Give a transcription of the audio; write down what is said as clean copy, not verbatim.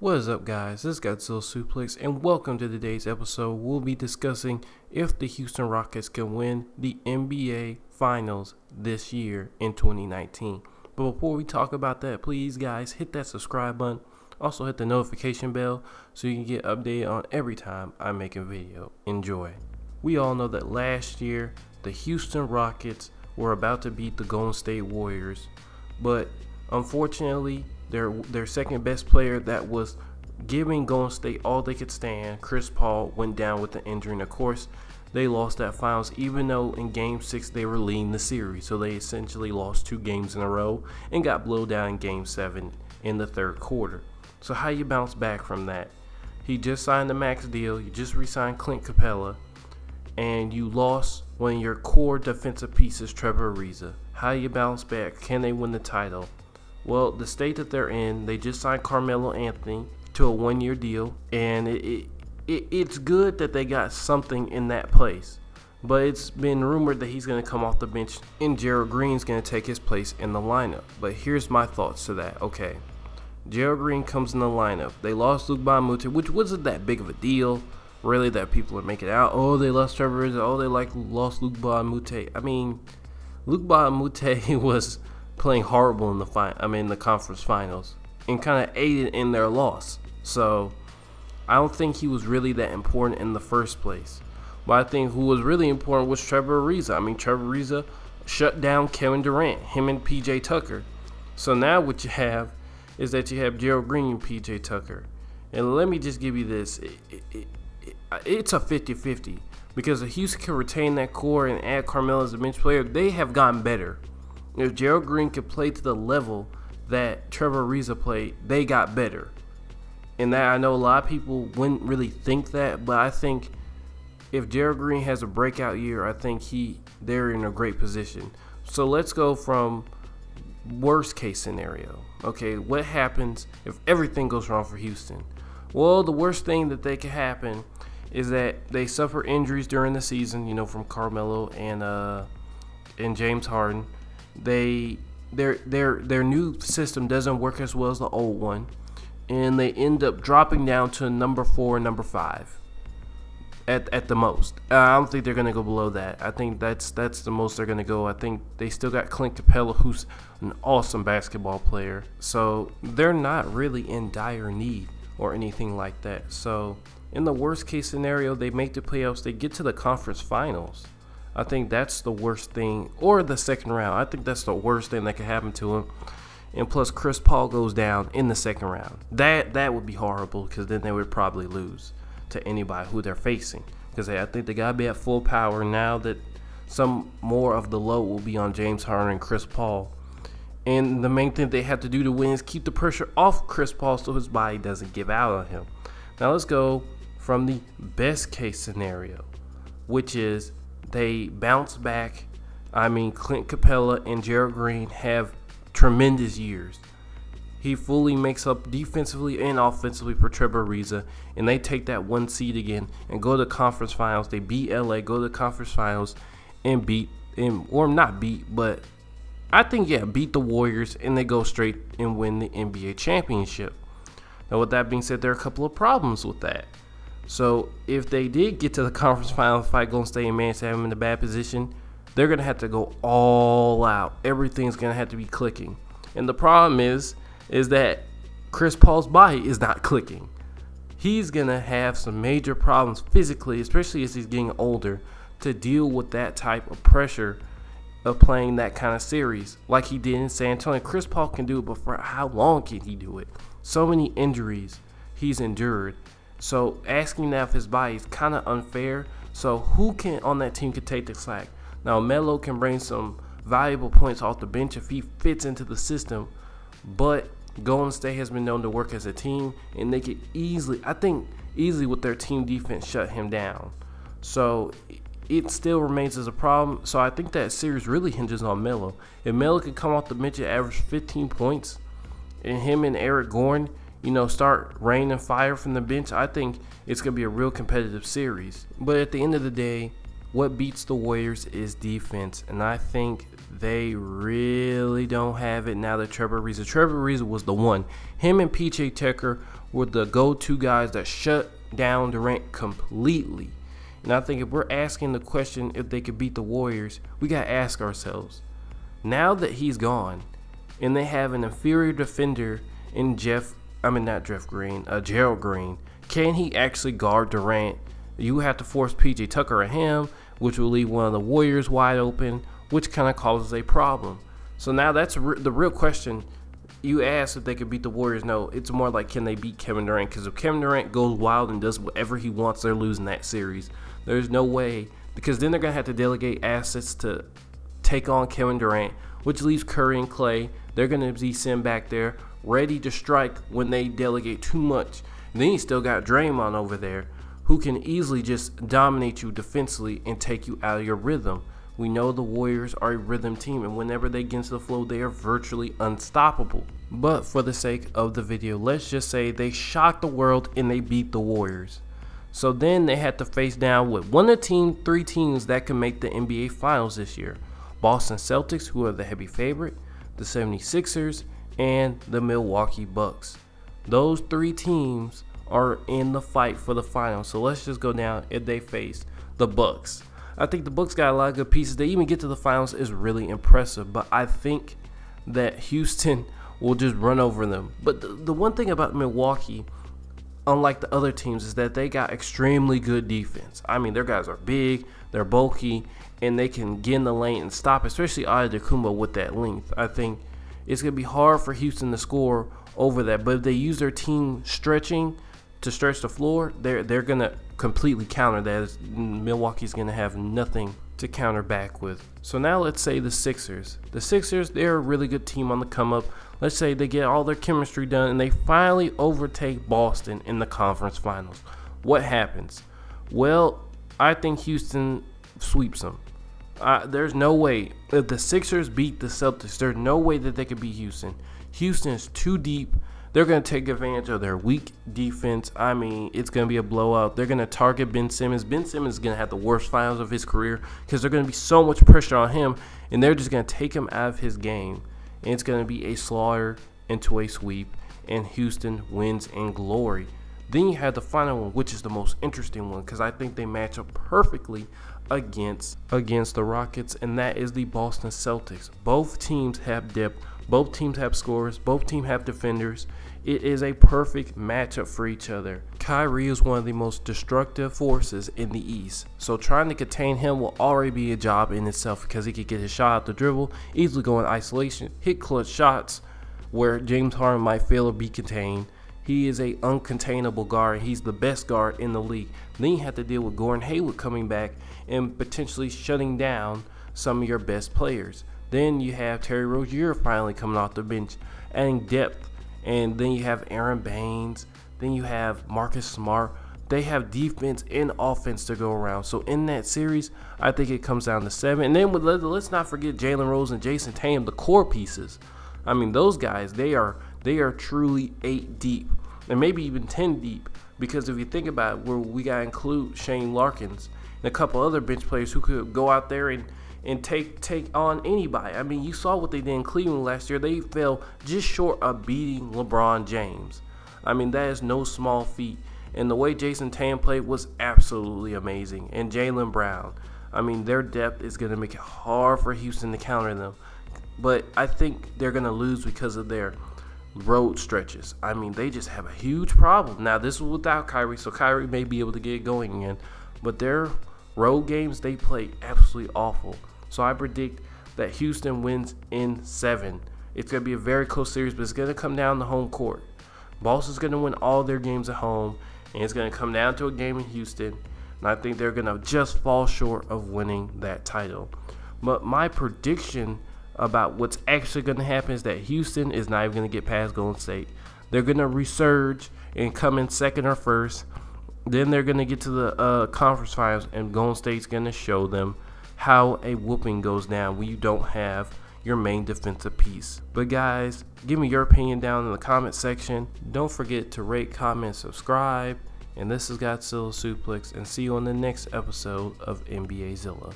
What is up, guys? This is Godzilla Suplex, and welcome to today's episode. We'll be discussing if the Houston Rockets can win the NBA Finals this year in 2019. But before we talk about that, please, guys, hit that subscribe button. Also, hit the notification bell so you can get updated on every time I make a video. Enjoy. We all know that last year, the Houston Rockets were about to beat the Golden State Warriors, but unfortunately, their second best player that was giving Golden State all they could stand, Chris Paul, went down with an injury. And of course, they lost that finals, even though in Game 6 they were leading the series. So they essentially lost 2 games in a row and got blown down in Game 7 in the third quarter. So how you bounce back from that? He just signed the max deal. You just re-signed Clint Capella, and you lost one of your core defensive pieces, Trevor Ariza. How you bounce back? Can they win the title? Well, the state that they're in, they just signed Carmelo Anthony to a 1-year deal, and it's good that they got something in that place. But it's been rumored that he's going to come off the bench and Gerald Green's going to take his place in the lineup. But here's my thoughts to that. Okay, Gerald Green comes in the lineup. They lost Luc Mbah a Moute, which wasn't that big of a deal, really, that people are making out. Oh, they lost Trevor Ariza. Oh, they lost Luc Mbah a Moute. I mean, Luc Mbah a Moute was playing horrible in the conference finals, and kind of aided in their loss. So I don't think he was really that important in the first place. But I think who was really important was Trevor Ariza. I mean, Trevor Ariza shut down Kevin Durant, him and PJ Tucker. So now what you have is that you have Gerald Green and PJ Tucker. And let me just give you this. It's a 50-50. Because if Houston can retain that core and add Carmelo as a bench player, they have gotten better. If Gerald Green could play to the level that Trevor Ariza played, they got better. And that, I know a lot of people wouldn't really think that, but I think if Gerald Green has a breakout year, I think they're in a great position. So let's go from worst case scenario. Okay, what happens if everything goes wrong for Houston? Well, the worst thing that could happen is that they suffer injuries during the season, from Carmelo and James Harden. Their new system doesn't work as well as the old one, and they end up dropping down to number 4 and number 5 at the most. I don't think they're gonna go below that. I think that's the most they're gonna go. I think they still got Clint Capella, who's an awesome basketball player, so they're not really in dire need or anything like that. So in the worst case scenario, they make the playoffs, they get to the conference finals. I think that's the worst thing, or the second round. I think that's the worst thing that could happen to him. And plus, Chris Paul goes down in the second round. That would be horrible, because then they would probably lose to anybody who they're facing. Because I think they gotta be at full power now that some more of the load will be on James Harden and Chris Paul. And the main thing they have to do to win is keep the pressure off Chris Paul so his body doesn't give out on him. Now let's go from the best case scenario, which is they bounce back. I mean, Clint Capella and Gerald Green have tremendous years. He fully makes up defensively and offensively for Trevor Ariza, and they take that 1 seed again and go to the conference finals. They beat LA, go to the conference finals, and beat the Warriors, and they go straight and win the NBA championship. Now, with that being said, there are a couple of problems with that. So if they did get to the conference final, fight Golden State and manage to have them in a bad position, they're going to have to go all out. Everything's going to have to be clicking. And the problem is that Chris Paul's body is not clicking. He's going to have some major problems physically, especially as he's getting older, to deal with that type of pressure of playing that kind of series like he did in San Antonio. Chris Paul can do it, but for how long can he do it? So many injuries he's endured. So asking that of his body is kind of unfair. So who on that team can take the slack? Now, Melo can bring some valuable points off the bench if he fits into the system, but Golden State has been known to work as a team, and they could easily with their team defense, shut him down. So it still remains as a problem. So I think that series really hinges on Melo. If Melo could come off the bench and average 15 points, and him and Eric Gordon, start raining fire from the bench, I think it's going to be a real competitive series. But at the end of the day, What beats the Warriors is defense, and I think they really don't have it now that Trevor Ariza was the one. Him and PJ Tucker were the go-to guys that shut down Durant completely. And I think if we're asking the question if they could beat the Warriors, we got to ask ourselves, now that he's gone and they have an inferior defender in Gerald Green, can he actually guard Durant? You have to force PJ Tucker at him, which will leave one of the Warriors wide open, which kind of causes a problem. So now that's the real question. You ask if they could beat the Warriors. No, it's more like, can they beat Kevin Durant? Because if Kevin Durant goes wild and does whatever he wants, they're losing that series. There's no way, because then they're going to have to delegate assets to take on Kevin Durant, which leaves Curry and Clay. They're going to be sent back there ready to strike when they delegate too much. And then you still got Draymond over there, who can easily just dominate you defensively and take you out of your rhythm. We know the Warriors are a rhythm team, and whenever they get into the flow, they are virtually unstoppable. But for the sake of the video, let's just say they shocked the world and they beat the Warriors. So then they had to face down with one of the three teams that can make the NBA Finals this year. Boston Celtics, who are the heavy favorite, the 76ers, and the Milwaukee Bucks. Those three teams are in the fight for the finals. So let's just go down if they face the Bucks. I think the Bucks got a lot of good pieces. They even get to the finals is really impressive. But I think that Houston will just run over them. But the one thing about Milwaukee, unlike the other teams, is that they got extremely good defense. I mean, their guys are big, they're bulky, and they can get in the lane and stop, especially Antetokounmpo with that length. I think it's going to be hard for Houston to score over that. But if they use their team stretching to stretch the floor, they're going to completely counter that. Milwaukee's going to have nothing to counter back with. So now let's say the Sixers. The Sixers, they're a really good team on the come up. Let's say they get all their chemistry done and they finally overtake Boston in the conference finals. What happens? Well, I think Houston sweeps them. There's no way. If the Sixers beat the Celtics, there's no way that they could beat Houston. Houston is too deep. They're going to take advantage of their weak defense. I mean, it's going to be a blowout. They're going to target Ben Simmons. Ben Simmons is going to have the worst finals of his career because there's going to be so much pressure on him, and they're just going to take him out of his game. And it's going to be a slaughter into a sweep, and Houston wins in glory. Then you have the final one, which is the most interesting one because I think they match up perfectly against the Rockets, and that is the Boston Celtics. Both teams have depth. Both teams have scorers. Both teams have defenders. It is a perfect matchup for each other. Kyrie is one of the most destructive forces in the East, so trying to contain him will already be a job in itself because he could get his shot out the dribble, easily go in isolation, hit clutch shots where James Harden might fail or be contained. He is a uncontainable guard. He's the best guard in the league. Then you have to deal with Gordon Hayward coming back and potentially shutting down some of your best players. Then you have Terry Rozier finally coming off the bench, adding depth. And then you have Aaron Baines. Then you have Marcus Smart. They have defense and offense to go around. So in that series, I think it comes down to 7. And then let's not forget Jalen Rose and Jason Tatum, the core pieces. I mean, those guys, they are truly 8 deep, and maybe even 10 deep. Because if you think about it, where we got to include Shane Larkins and a couple other bench players who could go out there and take on anybody. I mean, you saw what they did in Cleveland last year. They fell just short of beating LeBron James. I mean, that is no small feat. And the way Jason Tatum played was absolutely amazing. And Jaylen Brown. I mean, their depth is going to make it hard for Houston to counter them. But I think they're going to lose because of their road stretches. I mean, they just have a huge problem. Now, this is without Kyrie, so Kyrie may be able to get it going again. But their road games, they play absolutely awful. So I predict that Houston wins in 7. It's going to be a very close series, but it's going to come down to home court. Boston's going to win all their games at home, and it's going to come down to a game in Houston. And I think they're going to just fall short of winning that title. But my prediction about what's actually going to happen is that Houston is not even going to get past Golden State. They're going to resurge and come in second or first. Then they're going to get to the conference finals, and Golden State's going to show them how a whooping goes down when you don't have your main defensive piece. But guys, give me your opinion down in the comment section. Don't forget to rate, comment, subscribe, And this is Godzilla Suplex, and see you on the next episode of NBA Zilla.